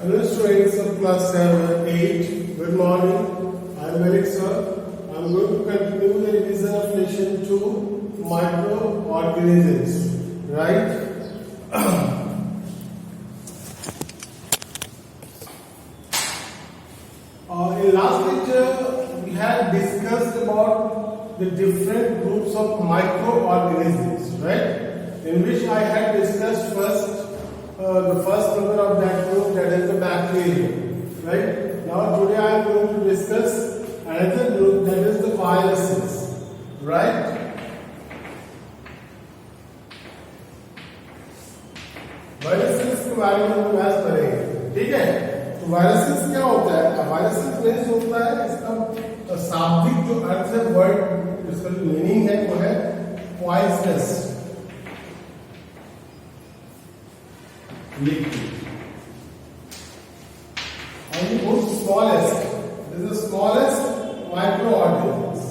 Hello students of class 8, good morning. I am Malik sir. I am going to continue the revision of lesson 2, microorganisms. Right? In last lecture, we had discussed about the different groups of microorganisms, right? In which I had discussed the first member of that group, that is the bacteria, right? Now today I am going to discuss another group, that is the viruses, right? Viruses के बारे में हम आज पढ़ेंगे, ठीक है? तो viruses क्या होता है? वायरसेस मीन्स होता है, इसका शाब्दिक जो अर्थ है, वर्ड इसका जो मीनिंग है वो है poisonous, liquid. And the most smallest, this is the smallest microorganisms.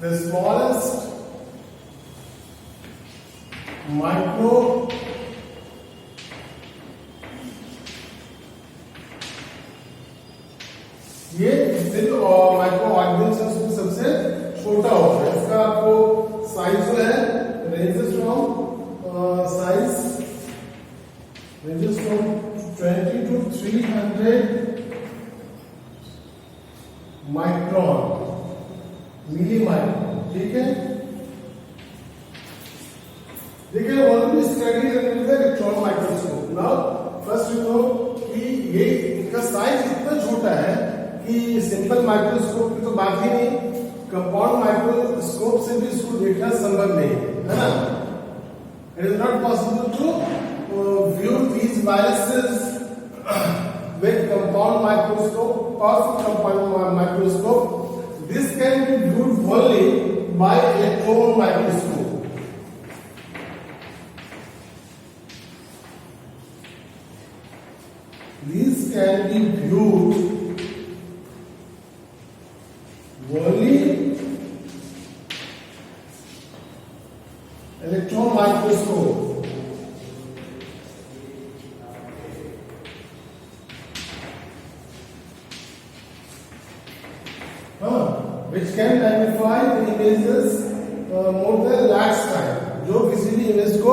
The smallest ये जो माइक्रो ऑर्गेनिज्म है उसमें सबसे छोटा होता है. इसका आपको साइज जो है ranges from 20 to 300 micron, milli micron, ठीक है? देखिए already study with electron microscope. Now first you know कि ये इसका साइज इतना छोटा है कि सिंपल माइक्रोस्कोप की तो बात ही नहीं, कंपाउंड माइक्रोस्कोप से भी इसको देखना संभव नहीं है ना? It is not possible to view these viruses with compound microscope or compound microscope. This can be viewed only by electron microscope. These can be viewed only electron microscope. Which can magnify the images more than lakhs time. जो किसी भी image को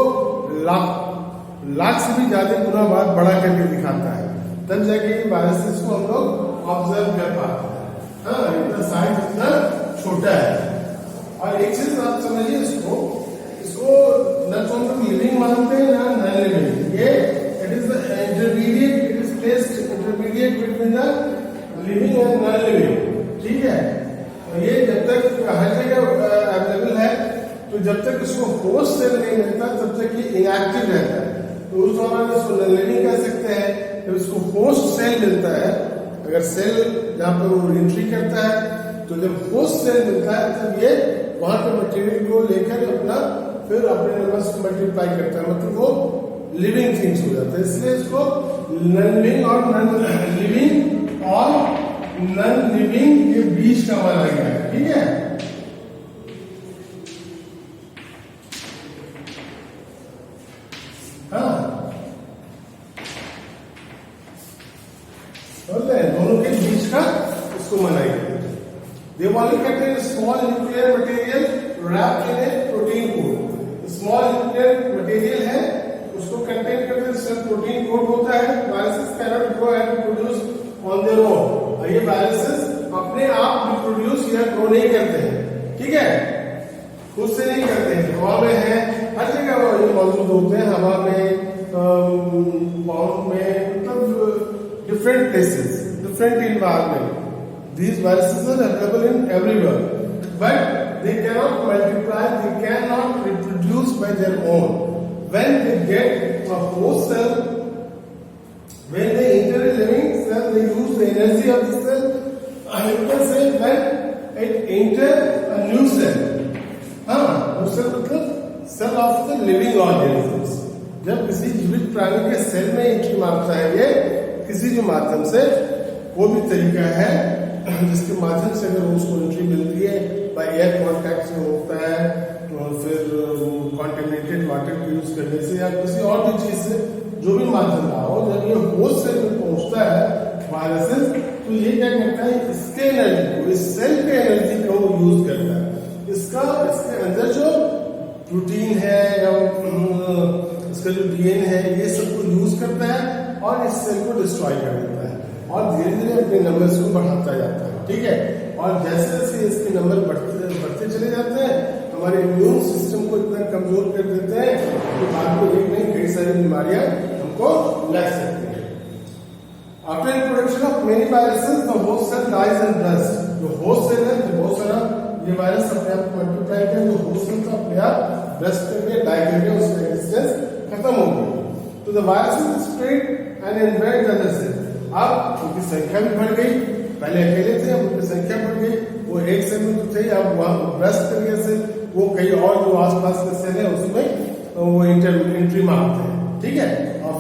लाख से भी ज्यादा गुना बड़ा करके दिखाता है, तब जाके वायरसेस को हम लोग ऑब्जर्व कर पाते हैं. इतना साइज इतना छोटा है. और एक चीज आप समझिए, इसको न तो हम लोग लिविंग मानते हैं ना नॉन लिविंग. ये it is the intermediate, it is placed intermediate between the living and non living, ठीक है? ये जब तक हर जगह अवेलेबल है, तो जब तक इसको होस्ट सेल नहीं मिलता तब तक ये इनएक्टिव रहता है. तो उस दौरान इसको नॉन लिविंग कह सकते हैं. जब इसको होस्ट सेल मिलता है, अगर सेल जहां पर वो एंट्री करता है, तो जब होस्ट सेल मिलता है तब ये वहां के मटेरियल को लेकर फिर अपने नंबर्स को मल्टीप्लाई करता है, मतलब वो लिविंग थिंग्स हो जाता है. इसलिए इसको नॉन लिविंग और नॉन लिविंग के बीच का माना गया है, ठीक है? हाँ, दोनों के बीच का इसको माना गया. They only contain small nuclear material wrapped in a protein coat. Small nuclear material है, उसको कंटेन करते हैं, प्रोटीन कोट होता है. Viruses cannot grow and produce on their own. ये वायरसेस अपने आप रिप्रोड्यूस या ग्रो नहीं करते हैं, ठीक है? खुद से नहीं करते हैं. हवा में है, हर जगह ये मौजूद होते हैं, हवा में, पाउंड में, मतलब different places, different environment. These viruses are available in everywhere, but they cannot multiply, they cannot reproduce by their own. When they get a host cell, when they enter a living cell, they use the energy of the cell. You can say when it enter a new cell. New cell मतलब cell of the living organisms. जब किसी जीवित प्राणी के cell में entry मारता है, ये किसी भी माध्यम से, वो भी तरीका है जिसके माध्यम से अगर उसको एंट्री मिलती है, बाय एयर कांटेक्ट से होता है, और फिर कंटेमिनेटेड वाटर यूज करने से या किसी और भी चीज से जो भी माध्यम रहा हो, जब ये होस्ट सेल में पहुंचता है वायरसेस, तो ये क्या करता है, इसके एनर्जी को, इस सेल के एनर्जी को यूज करता है। इसके अंदर जो प्रोटीन है या इसका जो डीएनए है, ये सबको यूज करता है और इस सेल को डिस्ट्रॉय कर देता है और धीरे धीरे अपने नंबर्स को बढ़ाता जाता है। ठीक है, और जैसे जैसे इसके नंबर बढ़ते चले जाते हैं, हमारे इम्यून सिस्टम को इतना कमजोर कर देते हैं कि बाद में एक नहीं कई सारी बीमारियां हमको लग सकती है। After introduction of many viruses the host cell dies and dust. जो होस्ट सेल है, तो बहुत सारा ये वायरस अपने आप मल्टीप्लाई कर, जो होस्ट सेल था अपने आप डस्ट करके डाई करके उसका एग्जिस्टेंस खत्म हो गई। तो the viruses spread and invade the other cell. अब उनकी संख्या भी बढ़ गई, पहले अकेले थे, अब उनकी संख्या बढ़ गई, वो एक सेल में तो थे, अब वहां ब्रस्ट करके से वो कई और जो आसपास के सेल है उसमें वो एंट्री मारते हैं। ठीक है, और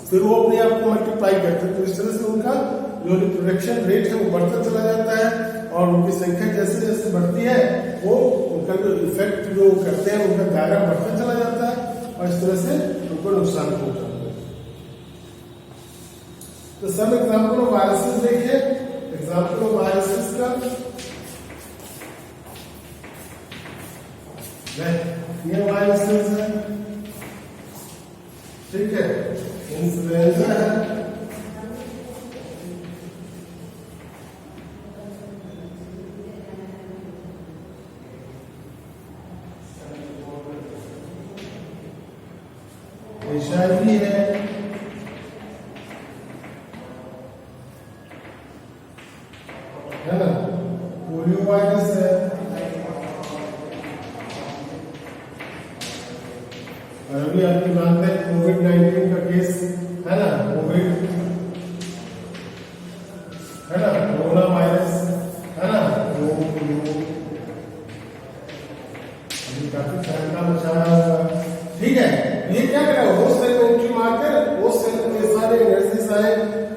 फिर वो अपने आप को मल्टीप्लाई करते हैं। तो इस तरह से उनका जो रिप्रोडक्शन रेट है वो बढ़ता चला जाता है और उनकी संख्या जैसे जैसे बढ़ती है, वो उनका जो इफेक्ट जो करते हैं उनका दायरा बढ़ता चला जाता है और इस तरह से उनको नुकसान पहुंचाता है। तो सब एग्जाम्पल ऑफ वायरसेस देखिए। एग्जाम्पल ऑफ वायरसेस का ये वायरसेस है, ठीक है, इन्फ्लुएंजा है, HIV है ना, पोलियो वायरस है, और अभी आपकी जानते हैं कोविड-19 का केस है ना, कोविड है ना, कोरोना वायरस है ना, अभी काफी शंका मचा रहा है। ठीक है, ये क्या करेगा, वो सेल में एंट्री मारकर वो सेल के सारे एनर्जी सारे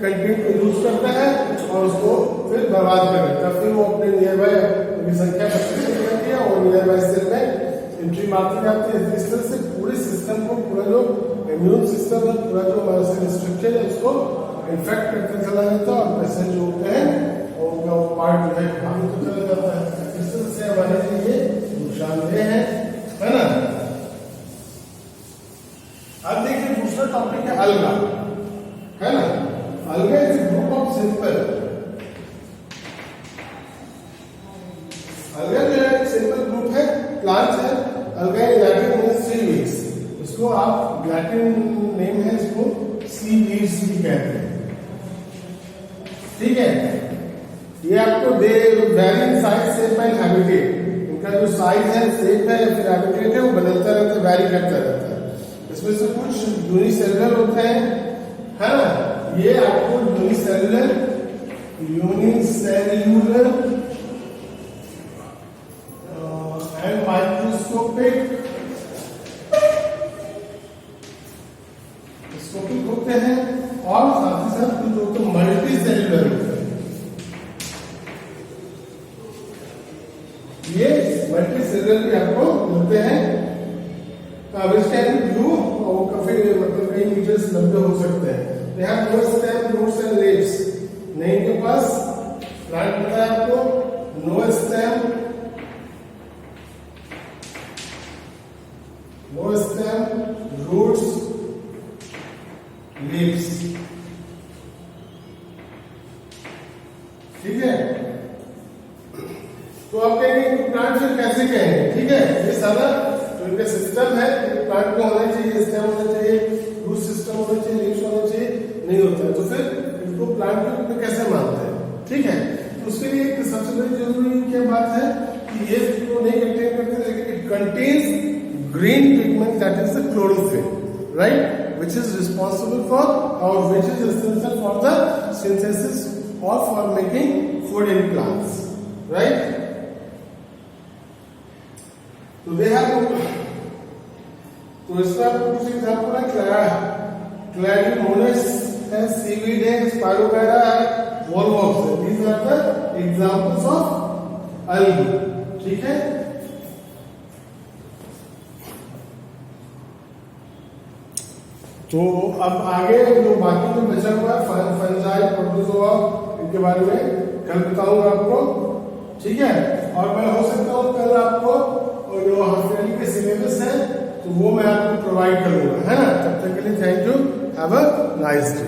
कंटेंट को यूज करता है और उसको फिर बर्बाद कर देता है। फिर वो अपने नियर बाय संख्या बढ़ती है और नियर बाय सेल में एंट्री मारती जाती है। इस तरह से पूरे सिस्टम को, पूरा जो इम्यून सिस्टम है, पूरा जो हमारा सेल स्ट्रक्चर है, उसको इन्फेक्ट करते चला जाता है और पेशेंट जो होते हैं और उनका वो पार्ट जो है खत्म होता चला जाता है। इस तरह से हमारे लिए नुकसानदेह है ना। अब देखिए दूसरा टॉपिक है अलगा, है ना। अलगा इज ग्रुप ऑफ सिंपल, अलगा जो है सिंपल ग्रुप है, प्लांट्स है। Alga in Latin means sea weeds, इसको आप लैटिन नेम है, इसको सी वीड्स भी कहते हैं। ठीक है, ये आपको they vary in size, shape and habitat. इनका जो साइज है, शेप है या फिर हैबिटेट है, वो बदलता रहता है, वैरी करता रहता है। इसमें से कुछ यूनिसेलुलर होते हैं, है ना। ये आपको यूनिसेलुलर एंड माइक्रोस्कोपिक होते हैं और साथ ही साथ कुछ जो तो मल्टी सेलुलर होते हैं। ये मल्टी सेलुलर भी आपको मिलते हैं, और काफी मतलब कई मीटर्स लंबे हो सकते हैं। They have no stem, roots and leaves. नहीं के पास प्लांट पता है आपको, no stem, roots, leaves. ठीक है, तो आप कहेंगे प्लांट फिर कैसे कहेंगे। ठीक है, ये सारा तो इनका सिस्टम है, प्लांट में होना चाहिए, स्टेम होना चाहिए, रूट सिस्टम होना चाहिए, लीव्स होना चाहिए, नहीं होता है, तो फिर इनको प्लांट के रूप में कैसे मानते हैं। ठीक है, तो उसके लिए एक सबसे बड़ी जरूरी क्या बात है कि ये तो नहीं कंटेन करते, लेकिन it contains green pigment that is the chlorophyll, right, which is responsible for और which is essential for the synthesis और for making food in plants, right. तो दे हैव, तो इसका कुछ एग्जांपल है, क्लैडिमोनेस है, सीवीड है, स्पाइरोगायरा है, वॉलवॉक्स है। These are the examples of algae. ठीक है, तो अब आगे जो बाकी जो बचा हुआ है फंजाई प्रोटोजोआ इनके बारे में कल बताऊंगा आपको, ठीक है। और मैं हो सकता हूँ कल आपको जो हाफ ईयरली के सिलेबस है तो वो मैं आपको प्रोवाइड करूंगा, है ना। तब तक के लिए thank you, have a nice day.